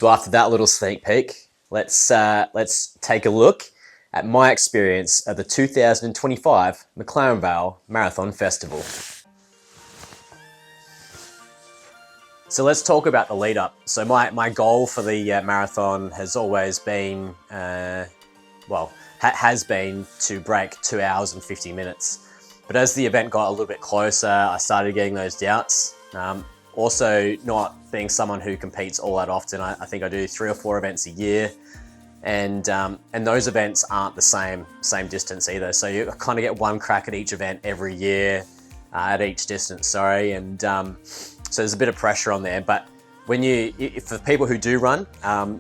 So after that little sneak peek, let's take a look at my experience at the 2025 Mclaren Vale Marathon Festival. So let's talk about the lead up. So my goal for the marathon has always been, has been to break 2 hours and 50 minutes. But as the event got a little bit closer, I started getting those doubts. Also, not being someone who competes all that often, I think I do 3 or 4 events a year, and those events aren't the same distance either. So you kind of get one crack at each event every year, at each distance. Sorry, and so there's a bit of pressure on there. But when for people who do run,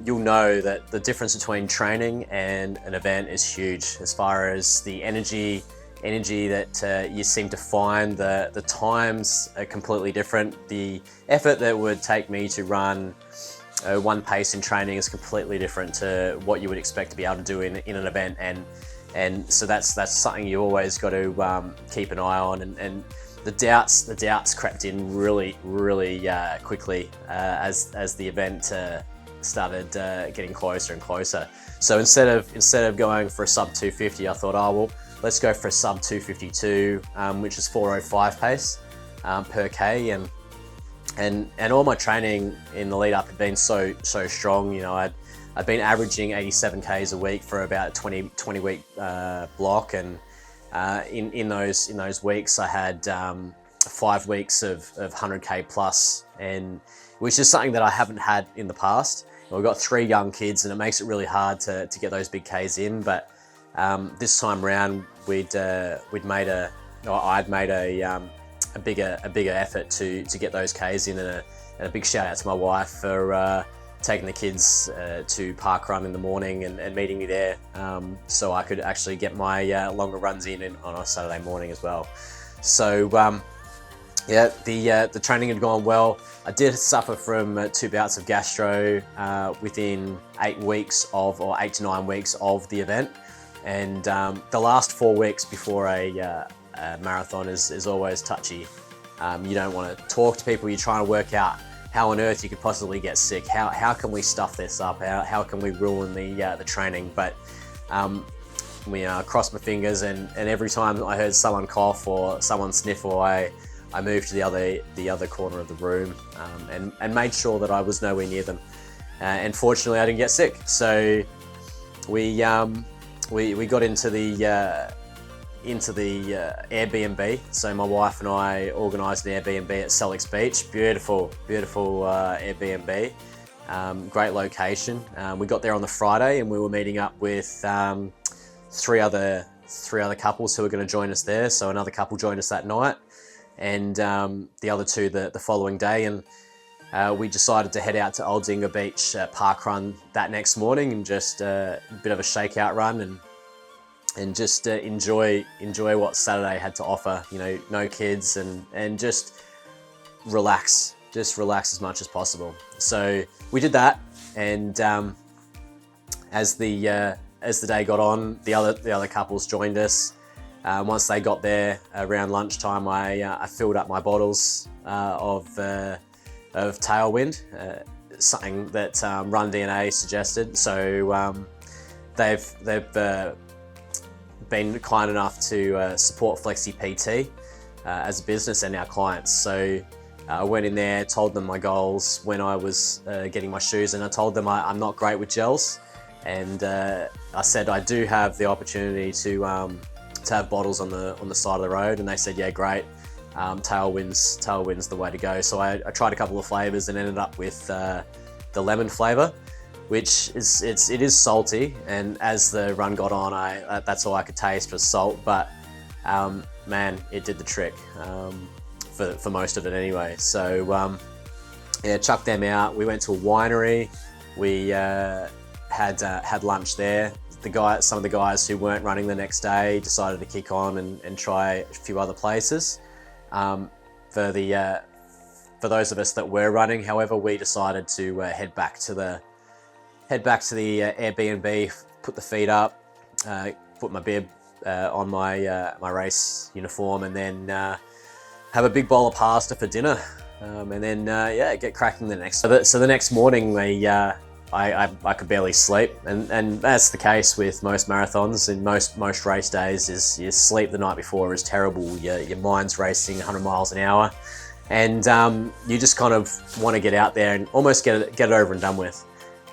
you'll know that the difference between training and an event is huge as far as the energy that you seem to find. The times are completely different. The effort that would take me to run one pace in training is completely different to what you would expect to be able to do in an event, and so that's something you always got to keep an eye on. And the doubts crept in really quickly as the event started getting closer and closer. So instead of going for a sub 250, I thought, oh well, let's go for a sub 252, which is 4:05 pace per k, and all my training in the lead up had been so strong. You know, I'd been averaging 87 k's a week for about a 20 week block, and in those weeks I had 5 weeks of 100k plus, and which is something that I haven't had in the past. We've got 3 young kids, and it makes it really hard to get those big k's in. But this time round, I'd made a bigger effort to get those k's in, and a big shout out to my wife for taking the kids to park run in the morning and meeting me there, so I could actually get my longer runs in on a Saturday morning as well. So yeah, the training had gone well. I did suffer from 2 bouts of gastro within 8 to 9 weeks of the event, and the last 4 weeks before a marathon is always touchy. You don't want to talk to people. You're trying to work out how on earth you could possibly get sick. How can we stuff this up? How can we ruin the training? But we crossed my fingers, and every time I heard someone cough or someone sniffle, I moved to the other corner of the room and made sure that I was nowhere near them. And fortunately, I didn't get sick. So we got into the Airbnb. So my wife and I organised an Airbnb at Scenic Beach. Beautiful Airbnb. Great location. We got there on the Friday, and we were meeting up with 3 other couples who were going to join us there. So another couple joined us that night, and the other 2 the following day. And we decided to head out to Aldinga Beach park run that next morning, and just a bit of a shakeout run, and just enjoy what Saturday had to offer. You know, no kids, and just relax as much as possible. So we did that, and as the day got on, the other couples joined us. Once they got there around lunchtime, I filled up my bottles of Tailwind, something that Run DNA suggested. So they've been kind enough to support Flexi PT as a business and our clients. So I went in there, told them my goals when I was getting my shoes, and I told them I'm not great with gels, and I said I do have the opportunity to have bottles on the side of the road, and they said, yeah, great. Tailwind's the way to go. So I tried a couple of flavors and ended up with the lemon flavor, which it is salty, and as the run got on, that's all I could taste was salt. But man, it did the trick for most of it anyway. So yeah, chucked them out. We went to a winery. We had lunch there. Some of the guys who weren't running the next day decided to kick on and try a few other places. For those of us that were running, however, we decided to head back to the Airbnb, put the feet up, put my bib on my race uniform, and then have a big bowl of pasta for dinner, and then get cracking the next. So the next morning I could barely sleep, and that's the case with most marathons and most race days. Is your sleep the night before is terrible. Your mind's racing 100 miles an hour, and you just kind of want to get out there and almost get it over and done with.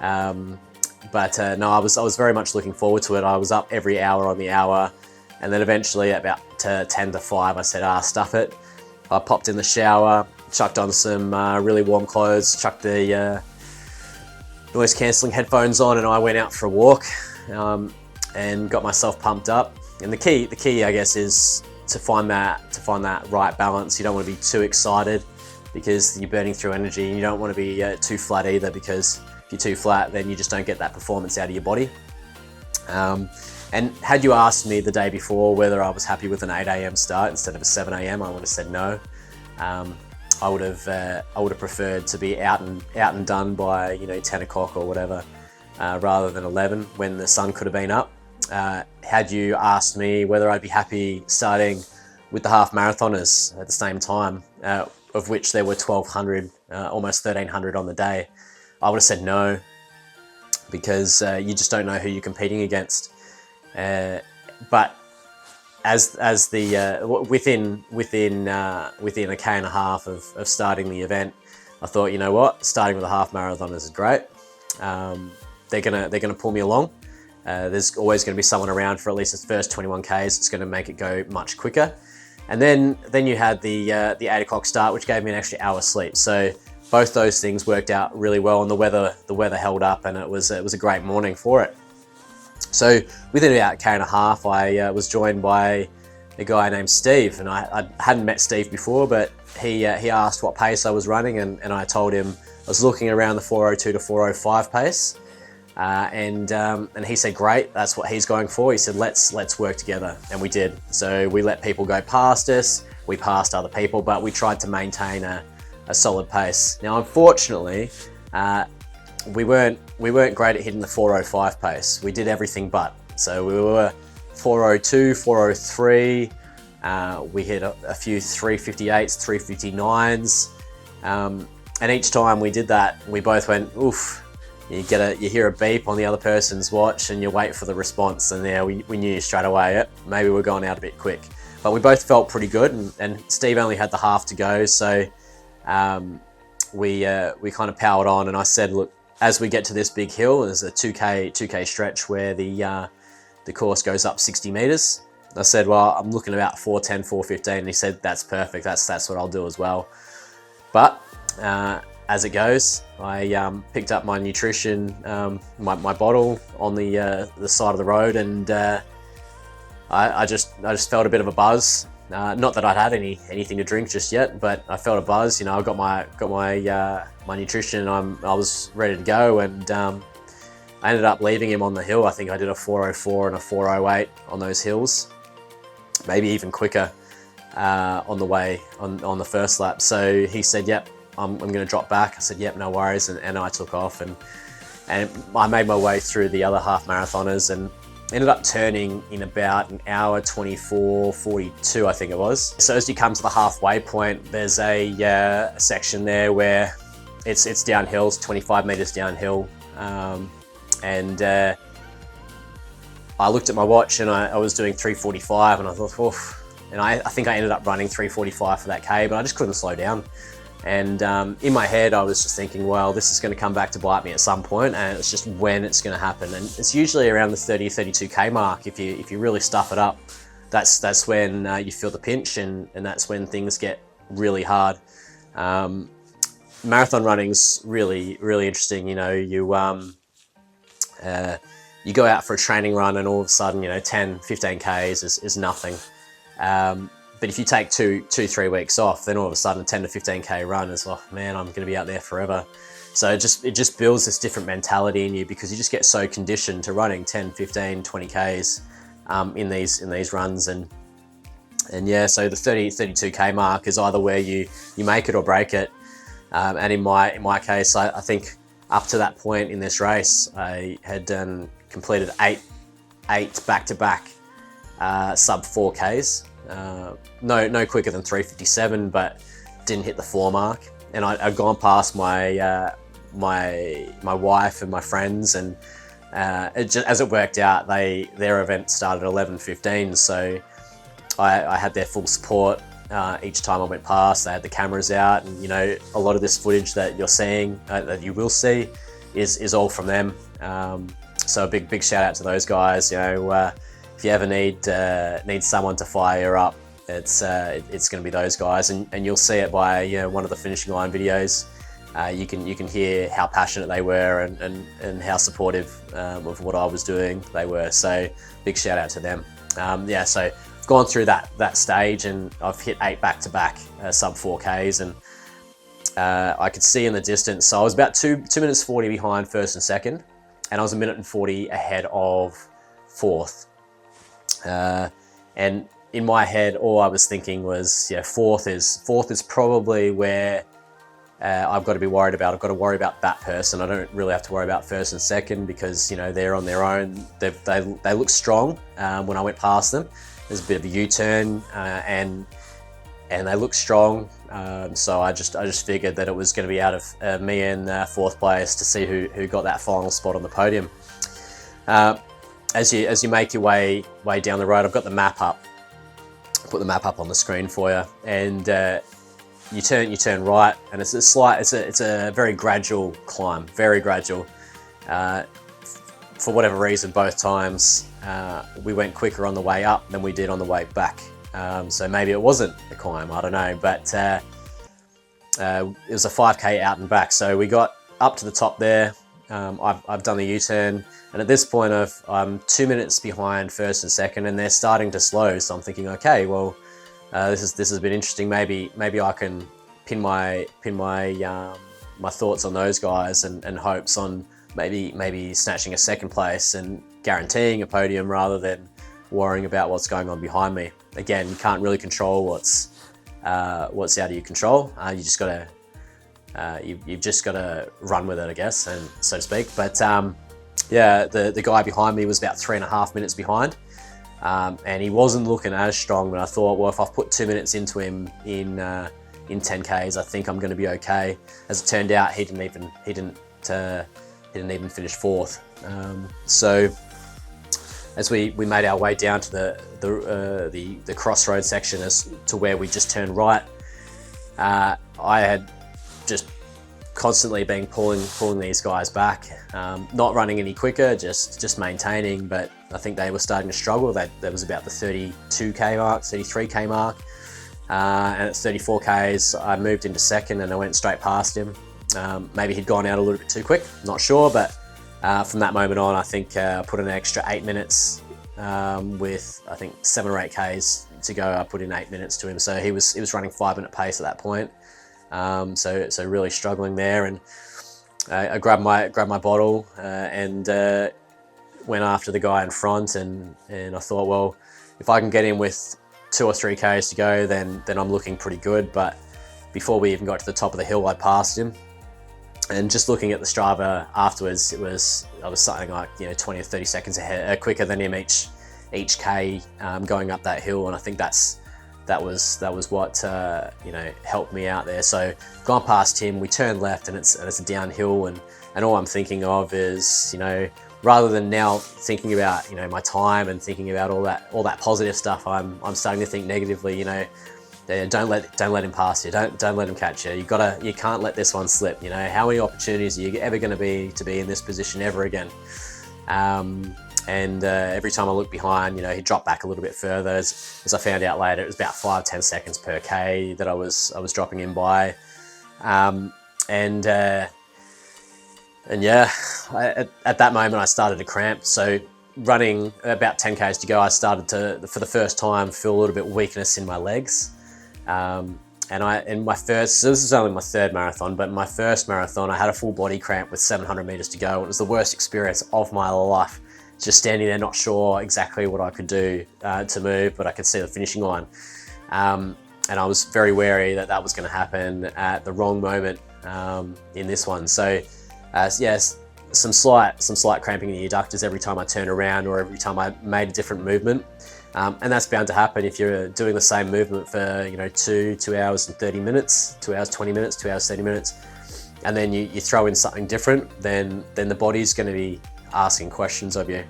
But no, I was very much looking forward to it. I was up every hour on the hour, and then eventually at about 10 to 5, I said, stuff it. I popped in the shower, chucked on some really warm clothes, chucked the noise cancelling headphones on, and I went out for a walk and got myself pumped up. And the key, I guess, is to find that right balance. You don't want to be too excited because you're burning through energy, and you don't want to be too flat either, because if you're too flat, then you just don't get that performance out of your body. And had you asked me the day before whether I was happy with an 8 a.m. start instead of a 7 a.m., I would have said no. I would have preferred to be out and done by 10 o'clock or whatever, rather than 11 when the sun could have been up. Had you asked me whether I'd be happy starting with the half marathoners at the same time, of which there were 1,200, almost 1,300 on the day, I would have said no, because you just don't know who you're competing against. But as the within a K and a half of starting the event, I thought, you know what, starting with a half marathoners is great. They're gonna pull me along. There's always going to be someone around for at least the first 21 Ks. It's going to make it go much quicker. And then you had the 8 o'clock start, which gave me an extra hour's sleep. So both those things worked out really well, and the weather held up, and it was a great morning for it. So within about a K and a half, I was joined by a guy named Steve, and I hadn't met Steve before, but he asked what pace I was running, and I told him I was looking around the 4:02 to 4:05 pace, and he said, great, that's what he's going for. He said, let's work together, and we did. So we let people go past us, we passed other people, but we tried to maintain a solid pace. Now, unfortunately, we weren't great at hitting the 4:05 pace. We did everything but. So we were 4:02, 4:03. We hit a few 3:58s, 3:59s, and each time we did that, we both went, oof. You hear a beep on the other person's watch, and you wait for the response, and yeah, we knew straight away, yep, maybe we're going out a bit quick. But we both felt pretty good, and Steve only had the half to go, so we kind of powered on, and I said, look, as we get to this big hill, there's a 2K stretch where the course goes up 60 meters. I said, well, I'm looking about 4:10, 4:15, and he said, that's perfect, that's what I'll do as well. But as it goes, I picked up my nutrition, my bottle on the side of the road, and I just felt a bit of a buzz. Not that I'd had anything to drink just yet, but I felt a buzz. I got my nutrition. I was ready to go, and I ended up leaving him on the hill. I think I did a 4:04 and a 4:08 on those hills, maybe even quicker on the way on the first lap. So he said, "Yep, I'm going to drop back." I said, "Yep, no worries," and I took off, and I made my way through the other half marathoners and ended up turning in about an hour 24:42, I think it was. So as you come to the halfway point, there's a section there where it's downhill, it's 25 meters downhill, and I looked at my watch, and I was doing 3:45, and I thought, oof. And I think I ended up running 3:45 for that K, but I just couldn't slow down. And in my head, I was just thinking, well, this is going to come back to bite me at some point, and it's just when it's going to happen. And it's usually around the 32K mark. If you really stuff it up, that's when you feel the pinch, and that's when things get really hard. Marathon running's really, really interesting. You go out for a training run, and all of a sudden, 10, 15 Ks is nothing. But if you take 3 weeks off, then all of a sudden a 10 to 15K run is, oh man, I'm going to be out there forever. So it just builds this different mentality in you, because you just get so conditioned to running 10, 15, 20 Ks in these runs. And yeah, so the 32K mark is either where you make it or break it. And in my case, I think up to that point in this race, I had completed eight back-to-back sub 4Ks. No quicker than 3:57, but didn't hit the 4 mark. And I'd gone past my my wife and my friends, and as it worked out, their event started at 11:15, so I had their full support each time I went past. They had the cameras out, and a lot of this footage that you're seeing, that you will see, is all from them. So a big shout out to those guys. If you ever need someone to fire you up, it's going to be those guys, and you'll see it by one of the finishing line videos. You can hear how passionate they were and how supportive of what I was doing they were. So big shout out to them. So I've gone through that stage, and I've hit 8 back-to-back sub 4Ks, and I could see in the distance. So I was about 2 minutes 40 behind first and second, and I was 1 minute and 40 ahead of fourth. And in my head, all I was thinking was, fourth is probably where I've got to be worried about. I've got to worry about that person. I don't really have to worry about first and second, because they're on their own. They look strong when I went past them. There's a bit of a U-turn, and they look strong. So I just figured that it was going to be out of me and fourth place to see who got that final spot on the podium. As you make your way down the road, I've got the map up. I'll put the map up on the screen for you, and you turn right, and it's a very gradual climb, very gradual. For whatever reason, both times we went quicker on the way up than we did on the way back. So maybe it wasn't a climb, I don't know, but it was a 5K out and back. So we got up to the top there. I've done the U-turn, and at this point I'm 2 minutes behind first and second, and they're starting to slow. So I'm thinking, okay, well, this has been interesting. Maybe I can pin my thoughts on those guys and hopes on maybe snatching a second place and guaranteeing a podium rather than worrying about what's going on behind me. Again, you can't really control what's out of your control. You've just got to run with it, I guess, and so to speak. But the guy behind me was about 3.5 minutes behind, and he wasn't looking as strong. But I thought, well, if I've put 2 minutes into him in 10Ks, I think I'm going to be okay. As it turned out, he didn't even finish fourth. So as we made our way down to the crossroad section as to where we just turned right, I had just constantly been pulling these guys back, not running any quicker, just maintaining. But I think they were starting to struggle. That was about the 32K mark, 33K mark, and at 34Ks I moved into second, and I went straight past him. Maybe he'd gone out a little bit too quick, not sure, but from that moment on, I think I put an extra 8 minutes with, I think, 7 or 8Ks to go. I put in 8 minutes to him, so he was running 5-minute pace at that point. So really struggling there, and I grabbed my bottle and went after the guy in front, and I thought, well, if I can get in with 2 or 3Ks to go, then I'm looking pretty good. But before we even got to the top of the hill, I passed him. And just looking at the Strava afterwards, I was something like 20 or 30 seconds ahead, quicker than him each K going up that hill, and I think that was what helped me out there. So gone past him, we turned left, and it's a downhill, and all I'm thinking of is rather than now thinking about my time and thinking about all that positive stuff, I'm starting to think negatively. Don't let him pass you. Don't let him catch you. You can't let this one slip. How many opportunities are you ever going to be in this position ever again? And every time I looked behind, he dropped back a little bit further. As I found out later, it was about 5-10 seconds per K that I was dropping in by. At that moment I started to cramp. So running about 10 Ks to go, I started to, for the first time, feel a little bit weakness in my legs. So this is only my third marathon, but in my first marathon, I had a full body cramp with 700 meters to go. It was the worst experience of my life. Just standing there, not sure exactly what I could do to move, but I could see the finishing line. And I was very wary that was going to happen at the wrong moment in this one. So yes, some slight cramping in the adductors every time I turned around or every time I made a different movement. And that's bound to happen if you're doing the same movement for 2 hours and 30 minutes, 2 hours 20 minutes, 2 hours 30 minutes. and then you throw in something different, then the body's going to be asking questions of you.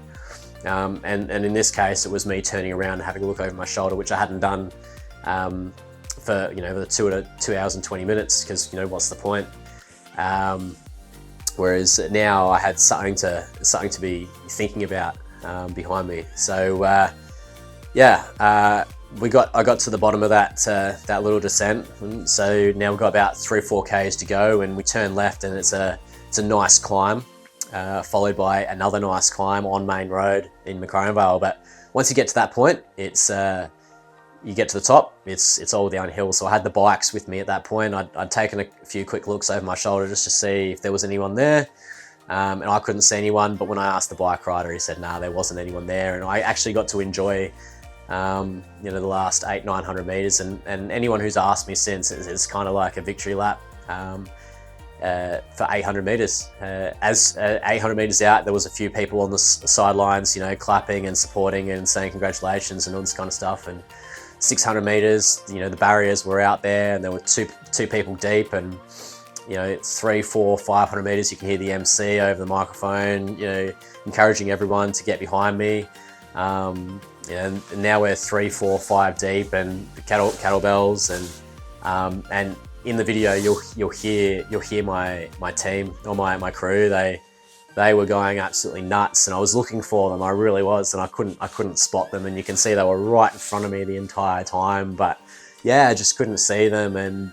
And in this case, it was me turning around and having a look over my shoulder, which I hadn't done for the 2 hours and 20 minutes, because what's the point? Whereas now I had something to be thinking about behind me. So I got to the bottom of that little descent, and so now we've got about 3 or 4 k's to go, and we turn left, and it's a nice climb, followed by another nice climb on main road in Mclaren Vale. But once you get to that point, it's you get to the top, it's all downhill. So I had the bikes with me at that point. I'd taken a few quick looks over my shoulder just to see if there was anyone there, and I couldn't see anyone. But when I asked the bike rider, he said, nah, there wasn't anyone there. And I actually got to enjoy the last 800-900 meters, and anyone who's asked me since, it's kind of like a victory lap for 800 meters. As 800 meters out, there was a few people on the sidelines, clapping and supporting and saying congratulations and all this kind of stuff. And 600 meters, the barriers were out there, and there were two people deep, and 300, 400, 500 meters, you can hear the MC over the microphone, encouraging everyone to get behind me. And now we're 3, 4, 5 deep, and the cattle bells, and in the video you'll hear my team, or my crew. They were going absolutely nuts, and I was looking for them. I really was, and I couldn't spot them. And you can see they were right in front of me the entire time. But yeah, I just couldn't see them, and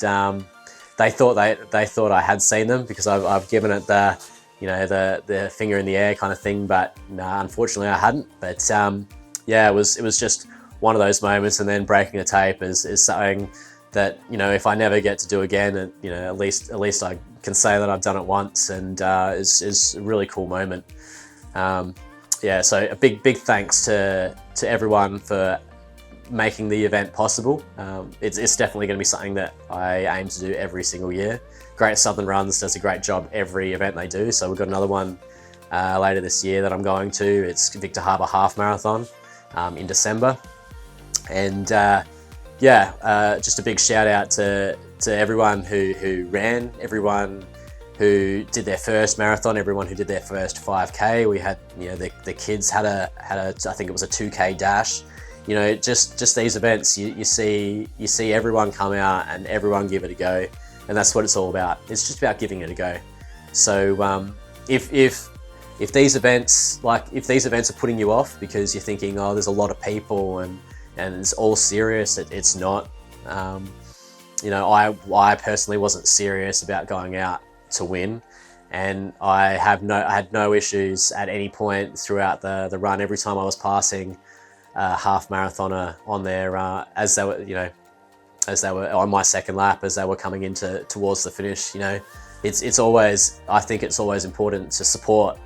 they thought I had seen them, because I've given it the finger in the air kind of thing. But nah, unfortunately I hadn't. But it was just one of those moments. And then breaking the tape is something that if I never get to do again, at least I can say that I've done it once, and is a really cool moment. So a big thanks to everyone for making the event possible. It's definitely going to be something that I aim to do every single year. Great Southern Runs does a great job every event they do, so we've got another one later this year that I'm going to. It's Victor Harbour Half Marathon in December, and just a big shout out to everyone who ran, everyone who did their first marathon, everyone who did their first 5K. We had, the kids had a I think it was a 2K dash. Just these events, you see everyone come out and everyone give it a go, and that's what it's all about. It's just about giving it a go. So if these events are putting you off because you're thinking, oh, there's a lot of people and it's all serious, it's not. I personally wasn't serious about going out to win, and I had no issues at any point throughout the run. Every time I was passing a half marathoner on there, as they were on my second lap, as they were coming towards the finish, it's always, I think it's always important to support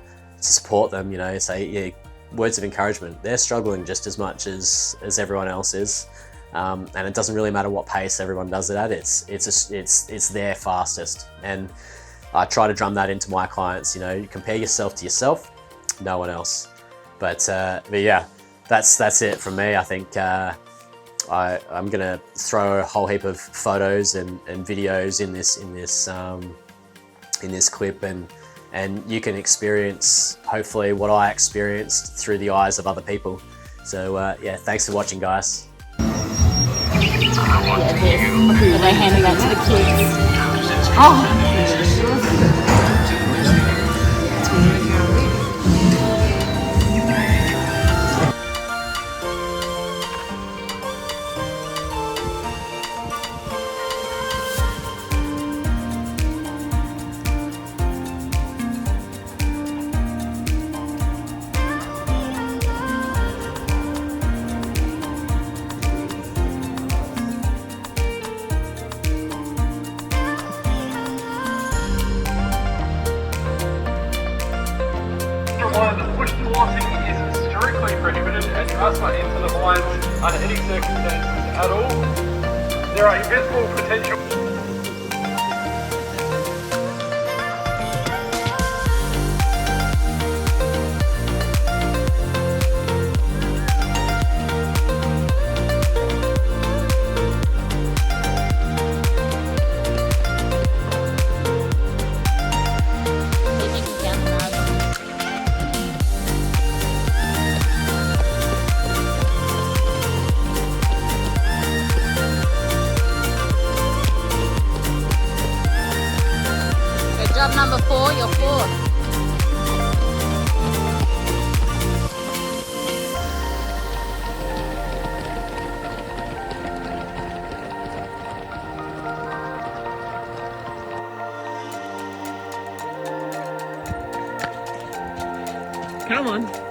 them, say words of encouragement. They're struggling just as much as everyone else is, and it doesn't really matter what pace everyone does it at. It's their fastest, and I try to drum that into my clients. You compare yourself to yourself, no one else. But yeah, that's it from me. I think I'm gonna throw a whole heap of photos and videos in this clip, and you can experience, hopefully, what I experienced through the eyes of other people. So yeah, thanks for watching, guys. They handed that to the kids. Oh! Bush flossing is strictly prohibited, and you must not enter the mines under any circumstances at all. There are invisible potential. Come on.